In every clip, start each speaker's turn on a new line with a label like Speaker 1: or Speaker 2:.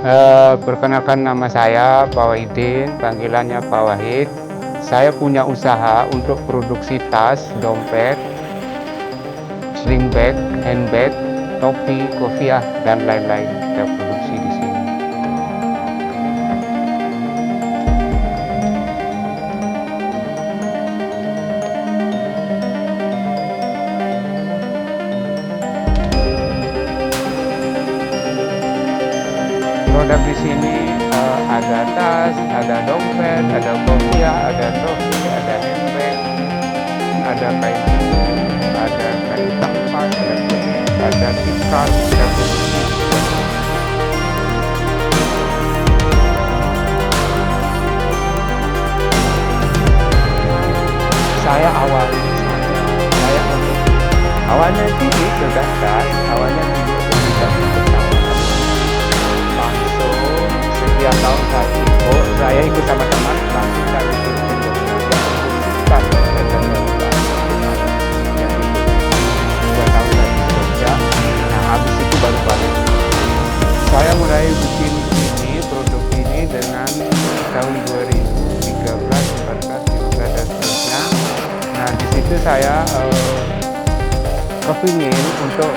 Speaker 1: Perkenalkan, nama saya Pak Wahidin, panggilannya Pak Wahid. Saya punya usaha untuk produksi tas, dompet, sling bag, handbag, topi, kopiah, dan lain-lain. Kita produksi di sini. Produk di sini ada tas, ada dompet, ada kopiah, ada topi, ada handbag, ada kain tenun, ada kain tampas, ada tikar, ada kursi. Saya awalnya ini sudah tas, awalnya ini sudah langsung setiap tahun saya ikut, ikut sama teman, langsung saya ikut tas dan yang itu 2 tahun saya di Jogja. Nah, habis itu baru balik. Saya mulai bikin produk ini dengan tahun 2013, 14, 15 dan seterusnya. Nah, di situ saya kepingin untuk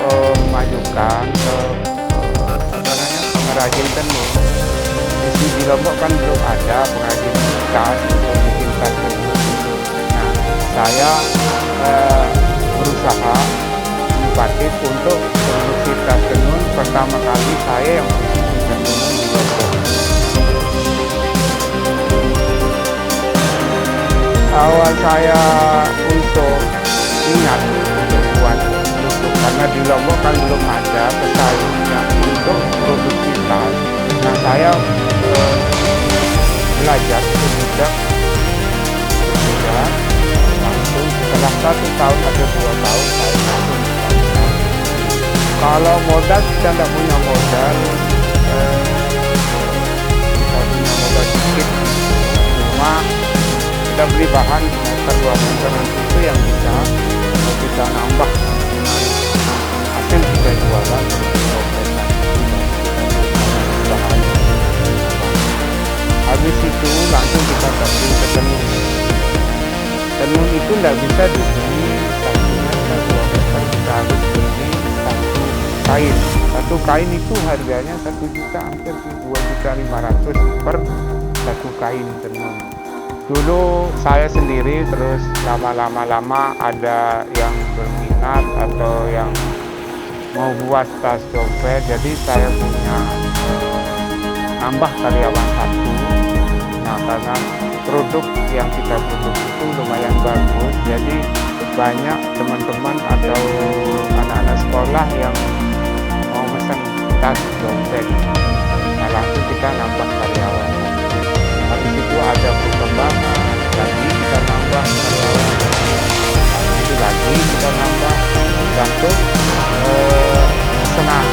Speaker 1: memajukan pengrajin tenun. Di Lombok kan belum ada pengrajin tas untuk bikin tas tenun. Nah, saya berusaha inovatif untuk produksi tas tenun. Pertama kali saya yang produksi tas tenun di Lombok. Awal saya untuk ingat untuk buat produk, karena di Lombok kan belum ada pesaingnya untuk produksi tas. Nah, saya belajar sejak langsung setelah 1 tahun atau 2 tahun saya langsung. Kalau modal kita tidak punya modal, kita punya modal sedikit, cuma kita beli bahan meter 2 meter itu yang bisa kita nambah hasil kita jualan. Habis itu langsung kita kasih ke tenun. Tenun itu tidak bisa dibeli satu meter 2 meter, kita harus beli satu kain. Satu kain itu harganya 1 juta, hampir 2.500.000 per satu kain tenun. Dulu saya sendiri, terus lama-lama ada yang berminat atau yang mau buat tas dompet, jadi saya punya nambah karyawan 1. Nah, karena produk yang kita produksi itu lumayan bagus, jadi banyak teman-teman atau anak-anak sekolah yang mau pesan tas dompet. Nah, langsung kita nambah karyawan. Habis itu ada perkembangan, lagi kita nambah karyawan, habis itu lagi kita nambah, gantung senang.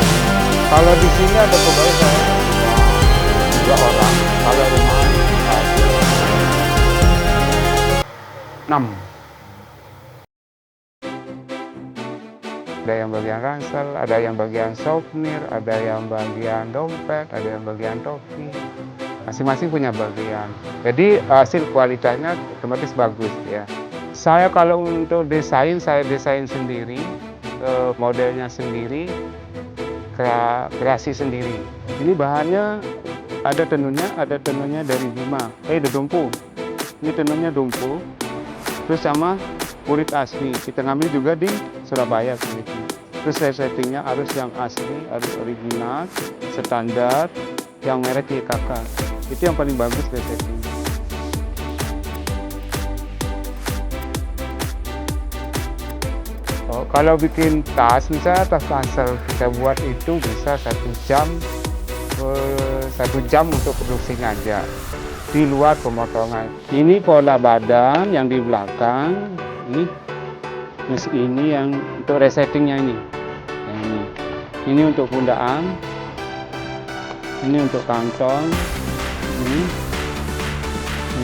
Speaker 1: Kalau di sini ada pegawai saya 2 orang, kalau rumah ada 6. Ada yang bagian ransel, ada yang bagian souvenir, ada yang bagian dompet, ada yang bagian topi. Masing-masing punya bagian. Jadi hasil kualitasnya otomatis bagus ya. Saya kalau untuk desain, saya desain sendiri, modelnya sendiri, kreasi sendiri. Ini bahannya ada tenunnya dari Bima, Dompu. Ini tenunnya Dompu, terus sama kulit asli. Kita ngambil juga di Surabaya kulitnya. Terus settingnya harus yang asli, harus original, standar, yang merek YKK. Itu yang paling bagus setting. Kalau bikin tas, misalnya tas ransel kita buat itu bisa 1 jam, 1 jam untuk produksi aja. Di luar pemotongan. Ini pola badan yang di belakang, ini yang untuk resettingnya ini. Nah, ini untuk pundaan, ini untuk kantong,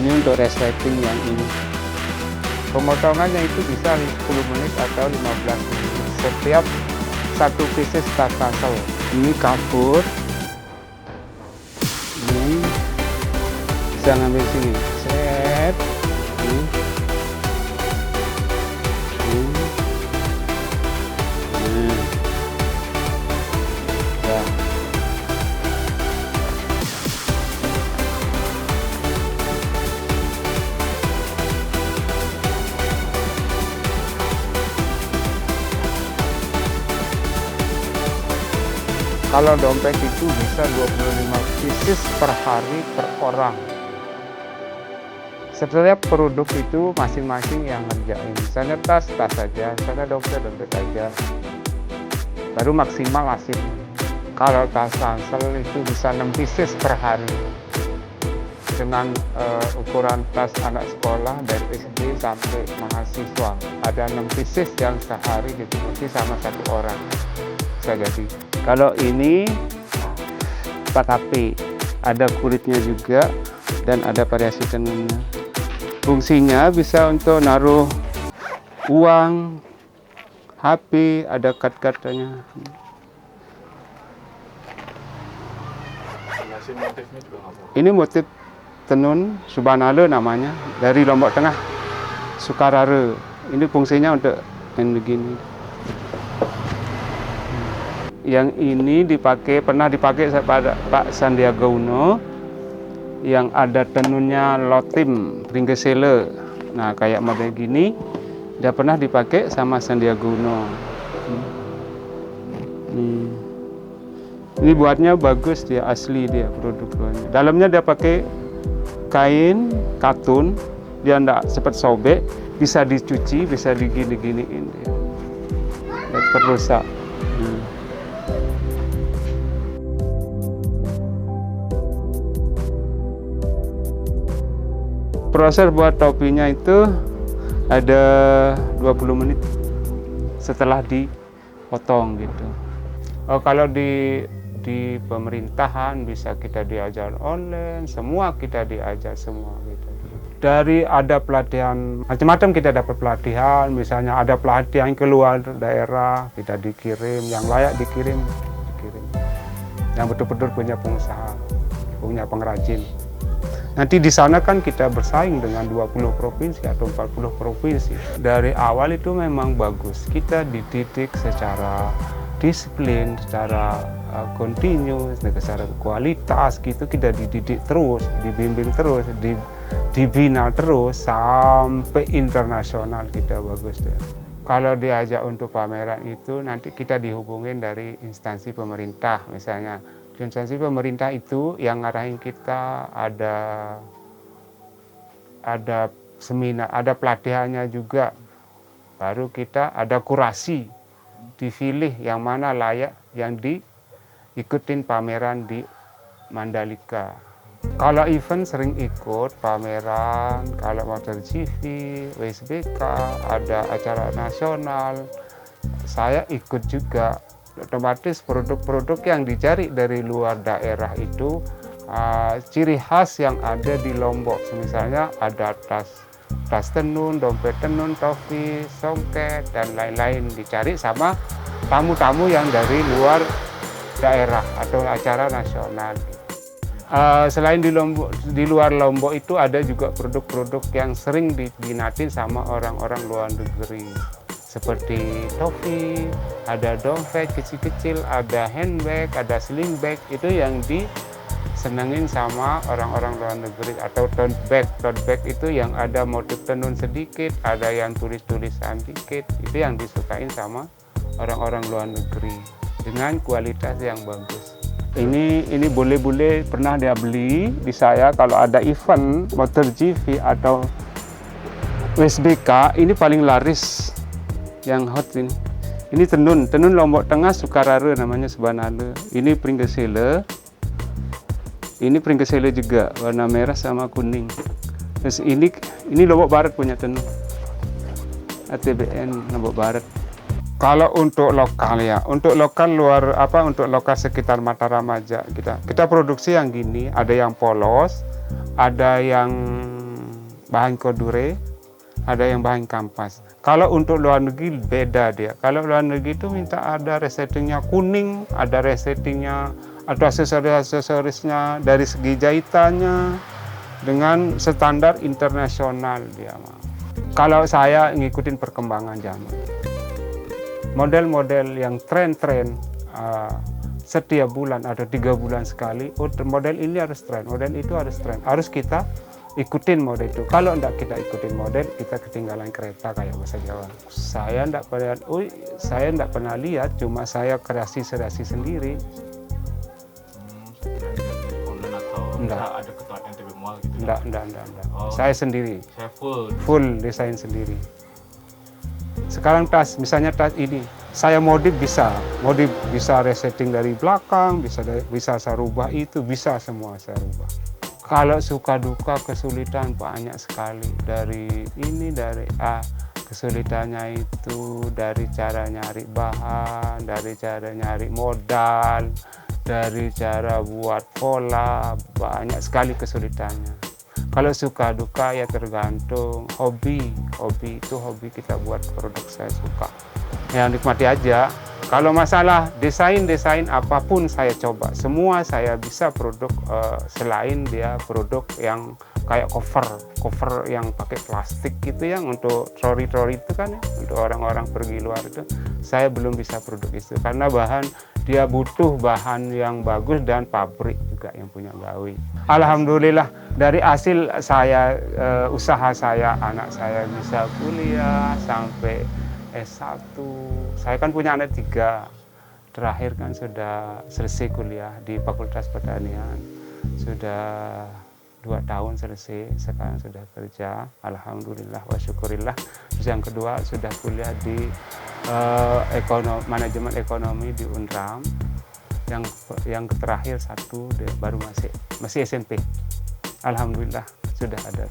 Speaker 1: ini untuk resetting yang ini. Pemotongannya itu bisa 10 menit atau 15 menit setiap 1 pieces tas ransel. Ini kapur, kita ngambil sini, set, ini. Ya. Kalau dompet itu bisa 25 pieces per hari per orang. Setiap produk itu masing-masing yang ngerjain. Misalnya tas saja, misalnya dompet aja. Baru maksimal hasil. Kalau tas ransel itu bisa 6 pieces per hari. Dengan ukuran tas anak sekolah dari SD sampai mahasiswa. Ada 6 pieces yang sehari diproduksi sama satu orang. Bisa jadi. Kalau ini 4 HP, ada kulitnya juga dan ada variasi tenunnya. Fungsinya bisa untuk naruh uang, HP, ada kat-katnya. Ini motif tenun Subhanallah namanya, dari Lombok Tengah, Sukarara. Ini fungsinya untuk yang begini. Yang ini pernah dipakai pada Pak Sandiaga Uno, yang ada tenunnya lotim, pringgesele. Nah, kayak model gini, dia pernah dipakai sama Sandiaga Uno. Ini buatnya bagus, dia asli, dia produk luarnya. Dalamnya dia pakai kain katun, dia enggak cepat sobek, bisa dicuci, bisa digini-giniin dia. Terrusak. Proses buat topinya itu ada 20 menit setelah dipotong gitu. Kalau di pemerintahan bisa kita diajar online, semua kita diajar semua gitu. Dari ada pelatihan macam-macam, kita dapat pelatihan, misalnya ada pelatihan keluar daerah, kita dikirim, yang layak dikirim. Yang betul-betul punya pengusaha, punya pengrajin. Nanti di sana kan kita bersaing dengan 20 provinsi atau 40 provinsi. Dari awal itu memang bagus. Kita dididik secara disiplin, secara continuous, secara kualitas gitu. Kita dididik terus, dibimbing terus, dibina terus sampai internasional kita bagus deh. Kalau diajak untuk pameran itu nanti kita dihubungin dari instansi pemerintah misalnya. Instansi pemerintah itu yang ngarahin kita ada seminar, ada pelatihannya juga. Baru kita ada kurasi, dipilih yang mana layak yang diikutin pameran di Mandalika. Kalau event sering ikut pameran, kalau MotorGP, WSBK, ada acara nasional, saya ikut juga. Otomatis produk-produk yang dicari dari luar daerah itu ciri khas yang ada di Lombok. Misalnya ada tas tenun, dompet tenun, topi, songket, dan lain-lain dicari sama tamu-tamu yang dari luar daerah atau acara nasional. Selain di luar Lombok itu ada juga produk-produk yang sering diminatin sama orang-orang luar negeri. Seperti topi, ada dompet kecil-kecil, ada handbag, ada sling bag, itu yang disenengin sama orang-orang luar negeri. Atau tote bag itu yang ada motif tenun sedikit, ada yang tulis-tulisan dikit, itu yang disukain sama orang-orang luar negeri dengan kualitas yang bagus. Ini bule-bule pernah dia beli di saya kalau ada event MotorGP atau WSBK, ini paling laris. Yang hot ini. Ini tenun Lombok Tengah Sukarara namanya Subhanallah. Ini pringgesele. Ini pringgesele juga warna merah sama kuning. Terus ini Lombok Barat punya tenun. ATBN Lombok Barat. Kalau untuk lokal ya, untuk lokal untuk lokal sekitar Mataram aja kita produksi yang gini, ada yang polos, ada yang bahan kodure, ada yang bahan kampas. Kalau untuk luar negeri beda dia. Kalau luar negeri itu minta ada resettingnya kuning, ada resettingnya, ada aksesorisnya dari segi jahitannya, dengan standar internasional dia mau. Kalau saya ngikutin perkembangan zaman, model-model yang tren-tren setiap bulan atau 3 bulan sekali, oh model ini harus tren, model itu harus tren, harus kita ikutin model itu. Kalau enggak kita ikutin model, kita ketinggalan kereta kayak bahasa Jawa. Saya enggak pernah lihat, cuma saya kreasi sendiri. Enggak.
Speaker 2: Ada ketua NTB Mall gitu.
Speaker 1: Enggak. Oh, saya sendiri.
Speaker 2: Saya
Speaker 1: full desain sendiri. Sekarang tas, misalnya tas ini, saya modif bisa resetting dari belakang, bisa saya rubah itu, bisa semua saya rubah. Kalau suka duka kesulitan banyak sekali dari kesulitannya itu dari cara nyari bahan, dari cara nyari modal, dari cara buat pola, banyak sekali kesulitannya. Kalau suka duka ya tergantung hobi kita buat produk saya suka. Ya nikmati aja. Kalau masalah desain apapun saya coba, semua saya bisa produk selain dia produk yang kayak cover yang pakai plastik gitu yang untuk troli itu kan ya, untuk orang-orang pergi luar itu saya belum bisa produk itu karena dia butuh bahan yang bagus dan pabrik juga yang punya gawe. Alhamdulillah dari hasil saya usaha saya, anak saya bisa kuliah sampai S1. Saya kan punya anak 3. Terakhir kan sudah selesai kuliah di Fakultas Pertanian. Sudah 2 tahun selesai, sekarang sudah kerja. Alhamdulillah wa syukurillah. Terus yang kedua sudah kuliah di manajemen ekonomi di Unram. Yang terakhir satu baru masih SMP. Alhamdulillah sudah ada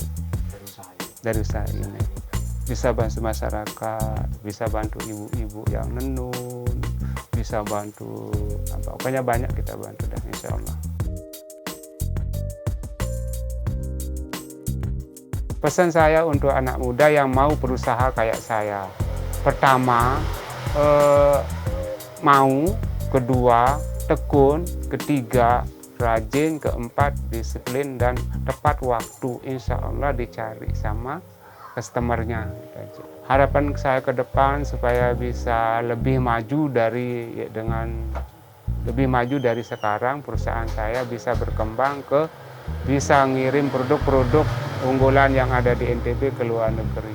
Speaker 1: dari usaha ini. Bisa bantu masyarakat, bisa bantu ibu-ibu yang nenun, bisa bantu pokoknya banyak kita bantu dah insya Allah. Pesan saya untuk anak muda yang mau berusaha kayak saya, pertama mau, kedua tekun, ketiga rajin, keempat disiplin dan tepat waktu, insya Allah dicari sama customernya. Harapan saya ke depan supaya bisa lebih maju dari sekarang, perusahaan saya bisa berkembang bisa ngirim produk-produk unggulan yang ada di NTB ke luar negeri.